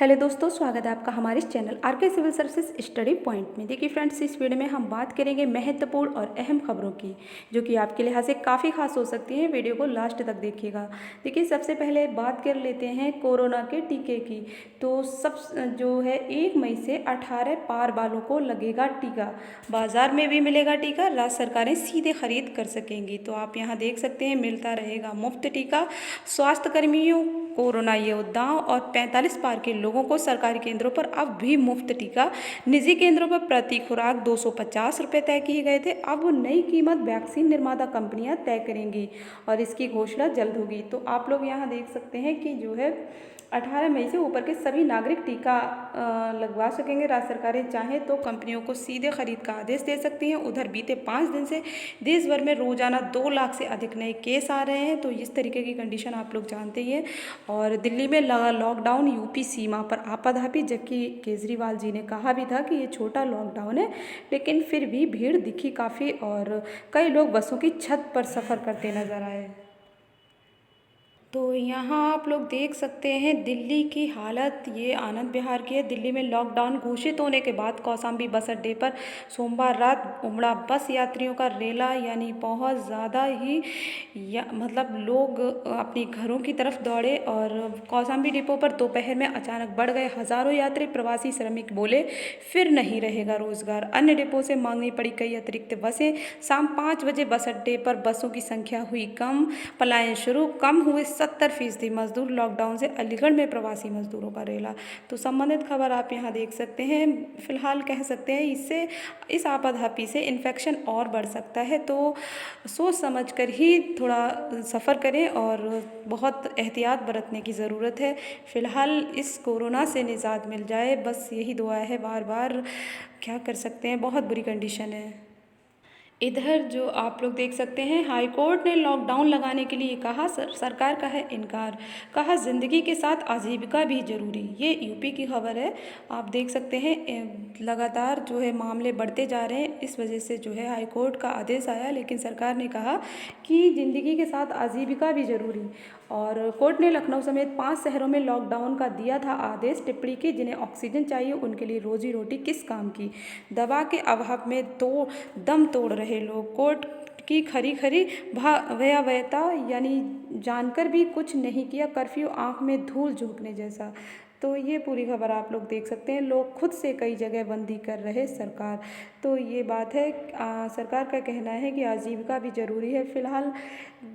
Hello दोस्तों, स्वागत है आपका हमारे इस channel RK civil services study point में। देखिए फ्रेंड्स, इस वीडियो में हम बात करेंगे महत्वपूर्ण और अहम खबरों की, जो कि आपके लिहाज से काफ़ी खास हो सकती हैं। वीडियो को लास्ट तक देखिएगा। देखिए, सबसे पहले बात कर लेते हैं कोरोना के टीके की। तो सब जो है 1 मई से 18 पार वालों को लगेगा टीका। बाजार में भी मिलेगा टीका, राज्य सरकारें सीधे खरीद कर सकेंगी। तो आप यहाँ देख सकते हैं, मिलता रहेगा मुफ्त टीका। स्वास्थ्य कर्मियों, कोरोना योद्धाओं और 45 पार के लोगों को सरकारी केंद्रों पर अब भी मुफ्त टीका। निजी केंद्रों पर प्रति खुराक 250 रुपये तय किए गए थे। अब नई कीमत वैक्सीन निर्माता कंपनियां तय करेंगी और इसकी घोषणा जल्द होगी। तो आप लोग यहाँ देख सकते हैं कि जो है 18 मई से ऊपर के सभी नागरिक टीका लगवा सकेंगे। राज्य सरकारें चाहें तो कंपनियों को सीधे खरीद का आदेश दे सकती हैं। उधर बीते 5 दिन से देश भर में रोजाना 2 लाख से अधिक नए केस आ रहे हैं। तो इस तरीके की कंडीशन आप लोग जानते ही हैं। और दिल्ली में लगा लॉकडाउन, यूपी सीमा पर आपाधापी, जबकि केजरीवाल जी ने कहा भी था कि ये छोटा लॉकडाउन है, लेकिन फिर भी भीड़ दिखी काफ़ी और कई लोग बसों की छत पर सफ़र करते नजर आए। तो यहाँ आप लोग देख सकते हैं दिल्ली की हालत, ये आनंद विहार की है। दिल्ली में लॉकडाउन घोषित होने के बाद कौशाम्बी बस अड्डे पर सोमवार रात उमड़ा बस यात्रियों का रेला, यानी बहुत ज़्यादा ही मतलब लोग अपने घरों की तरफ दौड़े। और कौशाम्बी डिपो पर दोपहर में अचानक बढ़ गए हज़ारों यात्री। प्रवासी श्रमिक बोले फिर नहीं रहेगा रोजगार। अन्य डिपो से मांगनी पड़ी कई अतिरिक्त बसें। शाम 5 बजे बस अड्डे पर बसों की संख्या हुई कम, पलायन शुरू। कम हुए 70% मजदूर। लॉकडाउन से अलीगढ़ में प्रवासी मजदूरों का रेला। तो संबंधित खबर आप यहाँ देख सकते हैं। फिलहाल कह सकते हैं इससे, इस आपाधापी से इन्फेक्शन और बढ़ सकता है। तो सोच समझ कर ही थोड़ा सफ़र करें और बहुत एहतियात बरतने की ज़रूरत है। फिलहाल इस कोरोना से निजात मिल जाए, बस यही दुआ है। बार बार क्या कर सकते हैं, बहुत बुरी कंडीशन है। इधर जो आप लोग देख सकते हैं, हाईकोर्ट ने लॉकडाउन लगाने के लिए कहा, सरकार का है इनकार। कहा जिंदगी के साथ आजीविका भी जरूरी। ये यूपी की खबर है। आप देख सकते हैं लगातार जो है मामले बढ़ते जा रहे हैं। इस वजह से जो है हाईकोर्ट का आदेश आया, लेकिन सरकार ने कहा कि जिंदगी के साथ आजीविका भी जरूरी। और कोर्ट ने लखनऊ समेत 5 शहरों में लॉकडाउन का दिया था आदेश। टिप्पणी की, जिन्हें ऑक्सीजन चाहिए उनके लिए रोजी रोटी किस काम की। दवा के अभाव में तो दम तोड़ रहे लोग। कोर्ट की खरी खरी भयावहता, यानी जानकर भी कुछ नहीं किया। कर्फ्यू आंख में धूल झोंकने जैसा। तो ये पूरी खबर आप लोग देख सकते हैं। लोग खुद से कई जगह बंदी कर रहे सरकार। तो ये बात है, सरकार का कहना है कि आजीविका भी ज़रूरी है। फिलहाल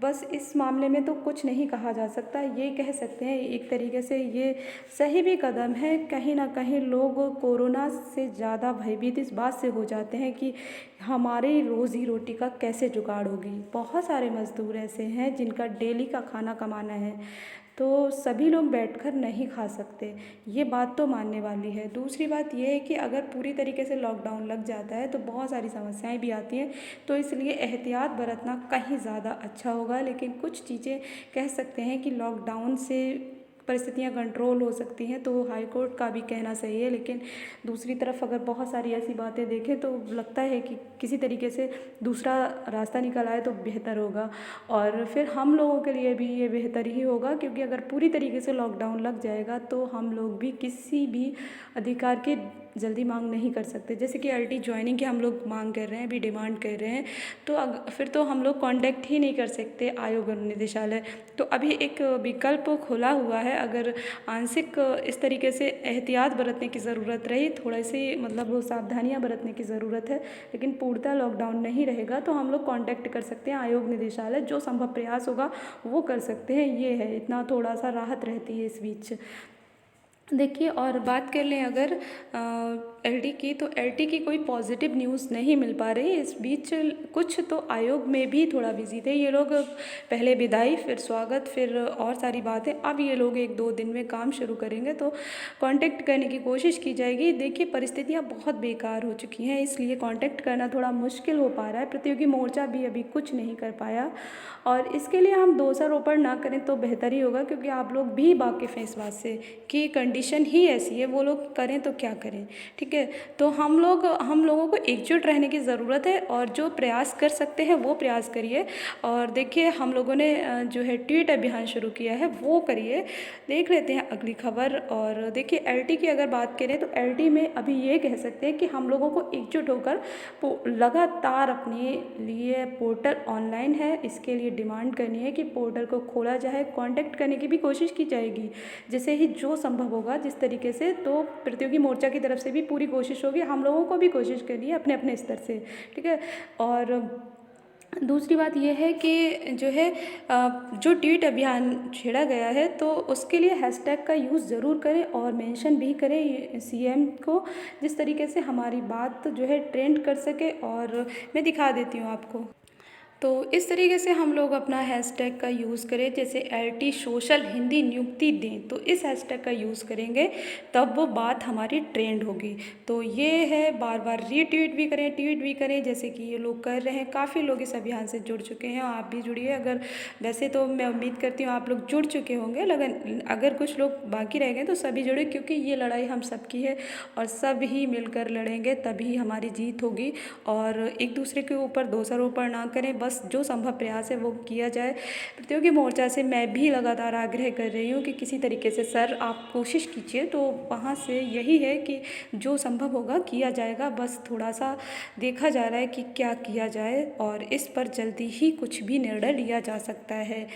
बस इस मामले में तो कुछ नहीं कहा जा सकता। ये कह सकते हैं एक तरीके से ये सही भी कदम है। कहीं ना कहीं लोग कोरोना से ज़्यादा भयभीत इस बात से हो जाते हैं कि हमारी रोज़ी रोटी का कैसे जुगाड़ होगी। बहुत सारे मज़दूर ऐसे हैं जिनका डेली का खाना कमाना है, तो सभी लोग बैठकर नहीं खा सकते। ये बात तो मानने वाली है। दूसरी बात यह है कि अगर पूरी तरीके से लॉकडाउन लग जाता है तो बहुत सारी समस्याएं भी आती हैं। तो इसलिए एहतियात बरतना कहीं ज़्यादा अच्छा होगा। लेकिन कुछ चीज़ें कह सकते हैं कि लॉकडाउन से परिस्थितियां कंट्रोल हो सकती हैं, तो हाई कोर्ट का भी कहना सही है। लेकिन दूसरी तरफ अगर बहुत सारी ऐसी बातें देखें तो लगता है कि किसी तरीके से दूसरा रास्ता निकल आए तो बेहतर होगा। और फिर हम लोगों के लिए भी ये बेहतर ही होगा, क्योंकि अगर पूरी तरीके से लॉकडाउन लग जाएगा तो हम लोग भी किसी भी अधिकार की जल्दी मांग नहीं कर सकते। जैसे कि LT ज्वाइनिंग की हम लोग मांग कर रहे हैं, अभी डिमांड कर रहे हैं, तो फिर तो हम लोग कांटेक्ट ही नहीं कर सकते आयोग और निदेशालय। तो अभी एक विकल्प खुला हुआ है। अगर आंशिक इस तरीके से एहतियात बरतने की ज़रूरत रही, थोड़ा सी मतलब सावधानियां बरतने की ज़रूरत है, लेकिन पूर्णतः लॉकडाउन नहीं रहेगा, तो हम लोग कांटेक्ट कर सकते हैं आयोग निदेशालय। जो संभव प्रयास होगा वो कर सकते हैं। ये है, इतना थोड़ा सा राहत रहती है इस बीच। देखिए, और बात कर लें अगर LT की, तो LT की कोई पॉजिटिव न्यूज़ नहीं मिल पा रही इस बीच। कुछ तो आयोग में भी थोड़ा बिजी थे ये लोग। पहले विदाई, फिर स्वागत, फिर और सारी बातें। अब ये लोग 1-2 दिन में काम शुरू करेंगे, तो कांटेक्ट करने की कोशिश की जाएगी। देखिए, परिस्थितियाँ बहुत बेकार हो चुकी हैं, इसलिए कांटेक्ट करना थोड़ा मुश्किल हो पा रहा है। प्रतियोगी मोर्चा भी अभी कुछ नहीं कर पाया, और इसके लिए हम दोषारोपण ना करें तो बेहतर ही होगा, क्योंकि आप लोग भी वाकिफ़ हैं इस बात से कि कंडीशन कंडीशन ही ऐसी है, वो लोग करें तो क्या करें, ठीक है। तो हम लोगों को एकजुट रहने की ज़रूरत है और जो प्रयास कर सकते हैं वो प्रयास करिए। और देखिए हम लोगों ने जो है ट्वीट अभियान शुरू किया है वो करिए। देख लेते हैं अगली खबर। और देखिए एलटी की अगर बात करें तो एलटी में अभी ये कह सकते हैं कि हम लोगों को एकजुट होकर लगातार अपने लिए पोर्टल ऑनलाइन है, इसके लिए डिमांड करनी है कि पोर्टल को खोला जाए, कांटेक्ट करने की भी कोशिश की जाएगी जैसे ही जो संभव होगा जिस तरीके से। तो प्रतियोगी मोर्चा की तरफ से भी पूरी कोशिश होगी, हम लोगों को भी कोशिश करनी है अपने अपने स्तर से, ठीक है। और दूसरी बात यह है कि जो है जो ट्वीट अभियान छेड़ा गया है तो उसके लिए हैशटैग का यूज़ ज़रूर करें और मेंशन भी करें सीएम को, जिस तरीके से हमारी बात जो है ट्रेंड कर सके। और मैं दिखा देती हूँ आपको। तो इस तरीके से हम लोग अपना हैशटैग का यूज़ करें, जैसे एलटी सोशल हिंदी नियुक्ति दें, तो इस हैशटैग का यूज़ करेंगे तब वो बात हमारी ट्रेंड होगी। तो ये है, बार बार रीट्वीट भी करें, ट्वीट भी करें, जैसे कि ये लोग कर रहे हैं। काफ़ी लोग इस अभियान से जुड़ चुके हैं, आप भी जुड़िए। अगर वैसे तो मैं उम्मीद करती हूँ आप लोग जुड़ चुके होंगे, लेकिन अगर कुछ लोग बाकी रह गए तो सभी जुड़े, क्योंकि ये लड़ाई हम सबकी है और सब ही मिलकर लड़ेंगे तभी हमारी जीत होगी। और एक दूसरे के ऊपर दोषारोपण ना करें, बस जो संभव प्रयास है वो किया जाए। प्रतियोगी मोर्चा से मैं भी लगातार आग्रह कर रही हूँ कि किसी तरीके से सर आप कोशिश कीजिए, तो वहाँ से यही है कि जो संभव होगा किया जाएगा। बस थोड़ा सा देखा जा रहा है कि क्या किया जाए और इस पर जल्दी ही कुछ भी निर्णय लिया जा सकता है।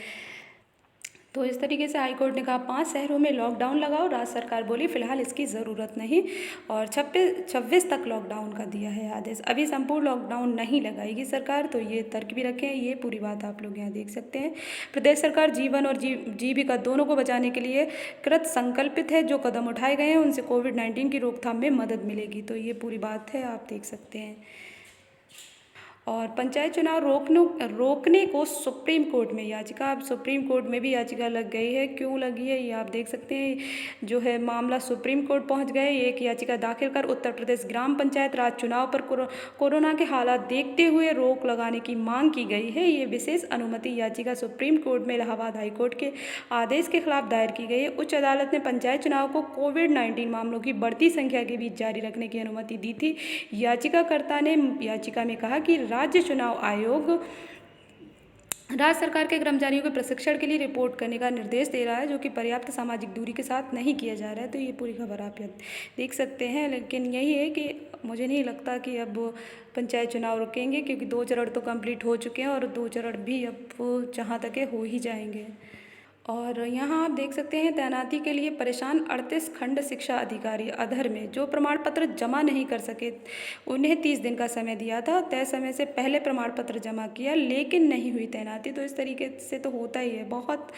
तो इस तरीके से हाईकोर्ट ने कहा 5 शहरों में लॉकडाउन लगाओ, राज्य सरकार बोली फिलहाल इसकी ज़रूरत नहीं। और 26 तक लॉकडाउन का दिया है आदेश, अभी संपूर्ण लॉकडाउन नहीं लगाएगी सरकार। तो ये तर्क भी रखे हैं, ये पूरी बात आप लोग यहाँ देख सकते हैं। प्रदेश सरकार जीवन और जीविका दोनों को बचाने के लिए कृत संकल्पित है, जो कदम उठाए गए हैं उनसे कोविड-19 की रोकथाम में मदद मिलेगी। तो ये पूरी बात है, आप देख सकते हैं। और पंचायत चुनाव रोकने को सुप्रीम कोर्ट में याचिका, अब सुप्रीम कोर्ट में भी याचिका लग गई है। क्यों लगी है ये आप देख सकते हैं। जो है मामला सुप्रीम कोर्ट पहुंच गए। एक याचिका दाखिल कर उत्तर प्रदेश ग्राम पंचायत राज चुनाव पर कोरोना के हालात देखते हुए रोक लगाने की मांग की गई है। ये विशेष अनुमति याचिका सुप्रीम कोर्ट में इलाहाबाद हाईकोर्ट के आदेश के खिलाफ दायर की गई है। उच्च अदालत ने पंचायत चुनाव को कोविड-19 मामलों की बढ़ती संख्या के बीच जारी रखने की अनुमति दी थी। याचिकाकर्ता ने याचिका में कहा कि राज्य चुनाव आयोग राज्य सरकार के कर्मचारियों के प्रशिक्षण के लिए रिपोर्ट करने का निर्देश दे रहा है, जो कि पर्याप्त सामाजिक दूरी के साथ नहीं किया जा रहा है। तो ये पूरी खबर आप देख सकते हैं। लेकिन यही है कि मुझे नहीं लगता कि अब पंचायत चुनाव रुकेंगे, क्योंकि 2 चरण तो कंप्लीट हो चुके हैं और 2 चरण भी अब जहाँ तक है हो ही जाएंगे। और यहाँ आप देख सकते हैं तैनाती के लिए परेशान 38 खंड शिक्षा अधिकारी अधर में जो प्रमाण पत्र जमा नहीं कर सके, उन्हें 30 दिन का समय दिया था। तय समय से पहले प्रमाण पत्र जमा किया लेकिन नहीं हुई तैनाती। तो इस तरीके से तो होता ही है बहुत।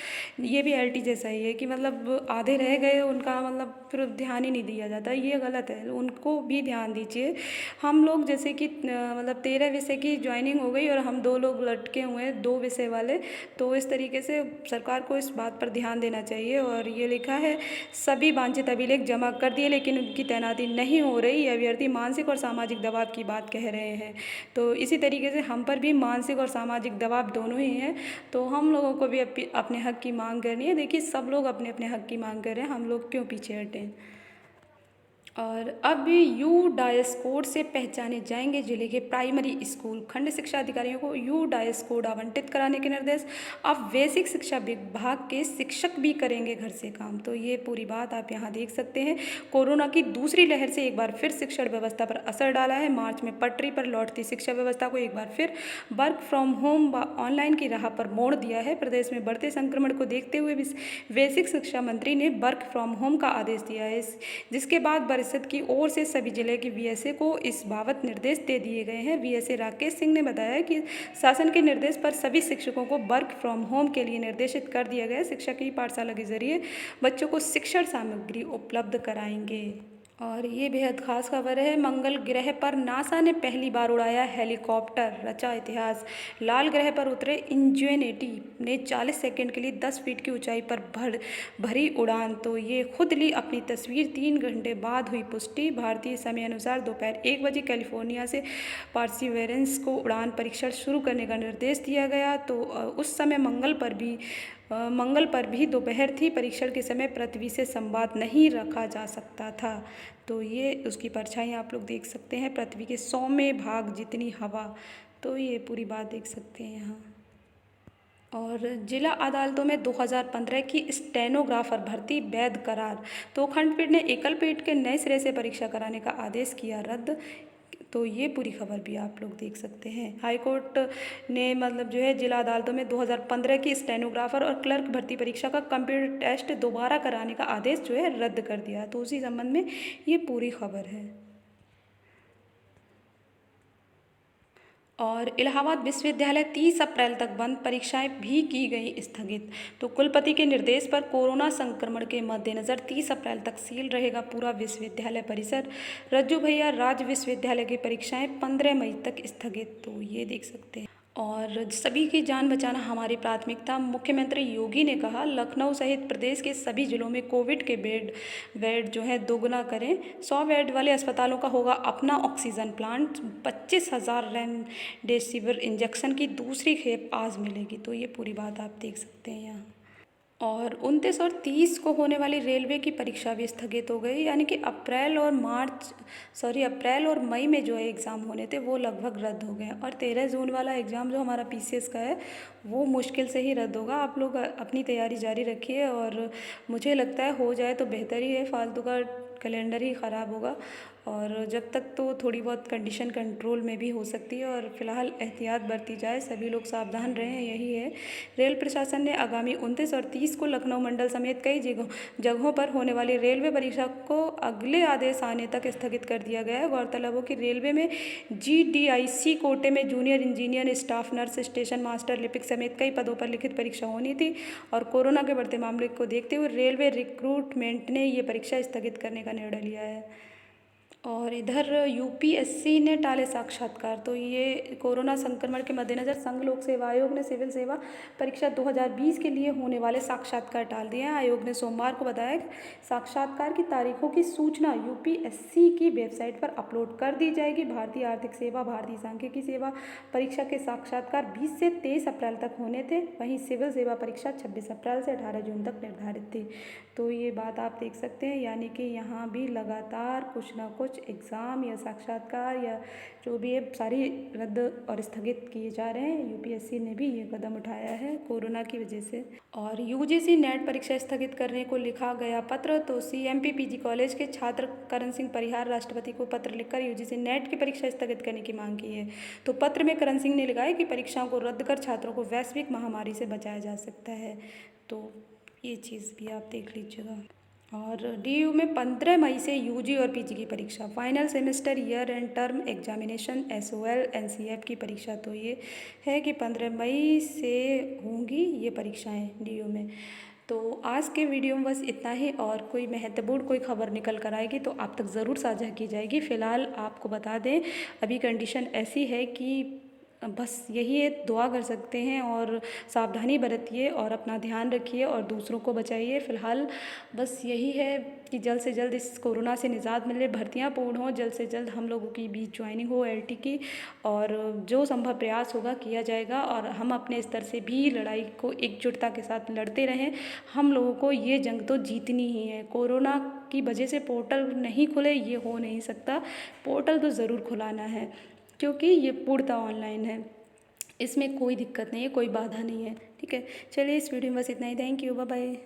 ये भी एलटी जैसा ही है कि मतलब आधे रह गए, उनका मतलब फिर ध्यान ही नहीं दिया जाता। ये गलत है, उनको भी ध्यान दीजिए। हम लोग जैसे कि मतलब 13 विषय की ज्वाइनिंग हो गई और हम 2 लोग लटके हुए हैं 2 विषय वाले। तो इस तरीके से सरकार को इस बात पर ध्यान देना चाहिए। और ये लिखा है सभी वांछित अभिलेख जमा कर दिए लेकिन उनकी तैनाती नहीं हो रही। ये अभ्यर्थी मानसिक और सामाजिक दबाव की बात कह रहे हैं। तो इसी तरीके से हम पर भी मानसिक और सामाजिक दबाव दोनों ही हैं। तो हम लोगों को भी अपने हक की मांग करनी है। देखिए सब लोग अपने अपने हक की मांग कर रहे हैं, हम लोग क्यों पीछे हटें। और अब यू डायस कोड से पहचाने जाएंगे जिले के प्राइमरी स्कूल, खंड शिक्षा अधिकारियों को यू डायस कोड आवंटित कराने के निर्देश। अब बेसिक शिक्षा विभाग के शिक्षक भी करेंगे घर से काम। तो ये पूरी बात आप यहाँ देख सकते हैं। कोरोना की दूसरी लहर से एक बार फिर शिक्षण व्यवस्था पर असर डाला है। मार्च में पटरी पर लौटती शिक्षा व्यवस्था को एक बार फिर वर्क फ्रॉम होम व ऑनलाइन की राह पर मोड़ दिया है। प्रदेश में बढ़ते संक्रमण को देखते हुए बेसिक शिक्षा मंत्री ने वर्क फ्रॉम होम का आदेश दिया है, जिसके बाद परिषद की ओर से सभी जिले के वीएसए को इस बाबत निर्देश दे दिए गए हैं। वीएसए राकेश सिंह ने बताया कि शासन के निर्देश पर सभी शिक्षकों को वर्क फ्रॉम होम के लिए निर्देशित कर दिया गया है। शिक्षक ही पाठशाला के जरिए बच्चों को शिक्षण सामग्री उपलब्ध कराएंगे। और ये बेहद खास खबर है। मंगल ग्रह पर नासा ने पहली बार उड़ाया हेलीकॉप्टर, रचा इतिहास। लाल ग्रह पर उतरे इंजेन्युइटी ने 40 सेकंड के लिए 10 फीट की ऊंचाई पर भरी उड़ान। तो ये खुद ली अपनी तस्वीर, 3 घंटे बाद हुई पुष्टि। भारतीय समय अनुसार दोपहर 1 बजे कैलिफोर्निया से परसिवरेंस को उड़ान परीक्षण शुरू करने का निर्देश दिया गया। तो उस समय मंगल पर भी मंगल पर भी दोपहर थी, परीक्षण के समय पृथ्वी से संवाद नहीं रखा जा सकता था। तो ये उसकी परछाई आप लोग देख सकते हैं, पृथ्वी के 100वें भाग जितनी हवा। तो ये पूरी बात देख सकते हैं यहाँ। और जिला अदालतों में 2015 की स्टेनोग्राफर भर्ती वैध करार। तो खंडपीठ ने एकल पीठ के नए सिरे से परीक्षा कराने का आदेश किया रद्द। तो ये पूरी खबर भी आप लोग देख सकते हैं। हाईकोर्ट ने मतलब जो है जिला अदालतों में 2015 की स्टेनोग्राफर और क्लर्क भर्ती परीक्षा का कंप्यूटर टेस्ट दोबारा कराने का आदेश जो है रद्द कर दिया। तो उसी संबंध में ये पूरी खबर है। और इलाहाबाद विश्वविद्यालय 30 अप्रैल तक बंद, परीक्षाएं भी की गई स्थगित। तो कुलपति के निर्देश पर कोरोना संक्रमण के मद्देनज़र 30 अप्रैल तक सील रहेगा पूरा विश्वविद्यालय परिसर। रज्जू भैया राज्य विश्वविद्यालय की परीक्षाएं 15 मई तक स्थगित। तो ये देख सकते हैं। और सभी की जान बचाना हमारी प्राथमिकता, मुख्यमंत्री योगी ने कहा। लखनऊ सहित प्रदेश के सभी जिलों में कोविड के बेड जो है दोगुना करें। 100 बेड वाले अस्पतालों का होगा अपना ऑक्सीजन प्लांट। 25,000 रेमडेसिविर इंजेक्शन की दूसरी खेप आज मिलेगी। तो ये पूरी बात आप देख सकते हैं यहाँ। और 29 और 30 को होने वाली रेलवे की परीक्षा भी स्थगित हो गई, यानी कि अप्रैल और मई में जो है एग्ज़ाम होने थे वो लगभग रद्द हो गए। और 13 जून वाला एग्ज़ाम जो हमारा पीसीएस का है वो मुश्किल से ही रद्द होगा। आप लोग अपनी तैयारी जारी रखिए, और मुझे लगता है हो जाए तो बेहतर ही है, फालतू का कैलेंडर ही ख़राब होगा। और जब तक तो थोड़ी बहुत कंडीशन कंट्रोल में भी हो सकती है, और फिलहाल एहतियात बरती जाए, सभी लोग सावधान रहें, यही है। रेल प्रशासन ने आगामी 29 और 30 को लखनऊ मंडल समेत कई जगहों पर होने वाली रेलवे परीक्षा को अगले आदेश आने तक स्थगित कर दिया गया है। गौरतलब हो कि रेलवे में GDIC कोटे में junior engineer, staff nurse, station master, लिपिक समेत कई पदों पर लिखित परीक्षा होनी थी, और कोरोना के बढ़ते मामले को देखते हुए रेलवे रिक्रूटमेंट ने ये परीक्षा स्थगित करने का निर्णय लिया है। और इधर यूपीएससी ने टाले साक्षात्कार। तो ये कोरोना संक्रमण के मद्देनज़र संघ लोक सेवा आयोग ने सिविल सेवा परीक्षा 2020 के लिए होने वाले साक्षात्कार टाल दिए हैं। आयोग ने सोमवार को बताया कि साक्षात्कार की तारीखों की सूचना यूपीएससी की वेबसाइट पर अपलोड कर दी जाएगी। भारतीय आर्थिक सेवा, भारतीय सांख्यिकी सेवा परीक्षा के साक्षात्कार 20 से 23 अप्रैल तक होने थे। वहीं सिविल सेवा परीक्षा 26 अप्रैल से 18 जून तक निर्धारित थी। तो ये बात आप देख सकते हैं, यानी कि यहाँ भी लगातार कुछ ना कुछ एग्ज़ाम या साक्षात्कार या जो भी है सारी रद्द और स्थगित किए जा रहे हैं। यूपीएससी ने भी ये कदम उठाया है कोरोना की वजह से। और यूजीसी नेट परीक्षा स्थगित करने को लिखा गया पत्र। तो सीएमपी पीजी कॉलेज के छात्र करण सिंह परिहार राष्ट्रपति को पत्र लिखकर यूजीसी नेट की परीक्षा स्थगित करने की मांग की है। तो पत्र में करण सिंह ने लिखा है कि परीक्षाओं को रद्द कर छात्रों को वैश्विक महामारी से बचाया जा सकता है। तो ये चीज़ भी आप देख लीजिएगा। और डीयू में 15 मई से यूजी और पीजी की परीक्षा, final semester year and term examination SOL NCF की परीक्षा। तो ये है कि 15 मई से होंगी ये परीक्षाएं डीयू में। तो आज के वीडियो में बस इतना ही, और कोई महत्वपूर्ण कोई खबर निकल कर आएगी तो आप तक ज़रूर साझा की जाएगी। फ़िलहाल आपको बता दें अभी कंडीशन ऐसी है कि बस यही है, दुआ कर सकते हैं और सावधानी बरतिए और अपना ध्यान रखिए और दूसरों को बचाइए। फ़िलहाल बस यही है कि जल्द से जल्द इस कोरोना से निजात मिले, भर्तियां पूर्ण हो, जल्द से जल्द हम लोगों की बीच ज्वाइनिंग हो एलटी की, और जो संभव प्रयास होगा किया जाएगा। और हम अपने स्तर से भी लड़ाई को एकजुटता के साथ लड़ते रहें। हम लोगों को ये जंग तो जीतनी ही है। कोरोना की वजह से पोर्टल नहीं खुले ये हो नहीं सकता, पोर्टल तो ज़रूर खुलाना है, क्योंकि ये पूर्णतः ऑनलाइन है, इसमें कोई दिक्कत नहीं है, कोई बाधा नहीं है। ठीक है, चलिए इस वीडियो में बस इतना ही। Thank you, bye bye.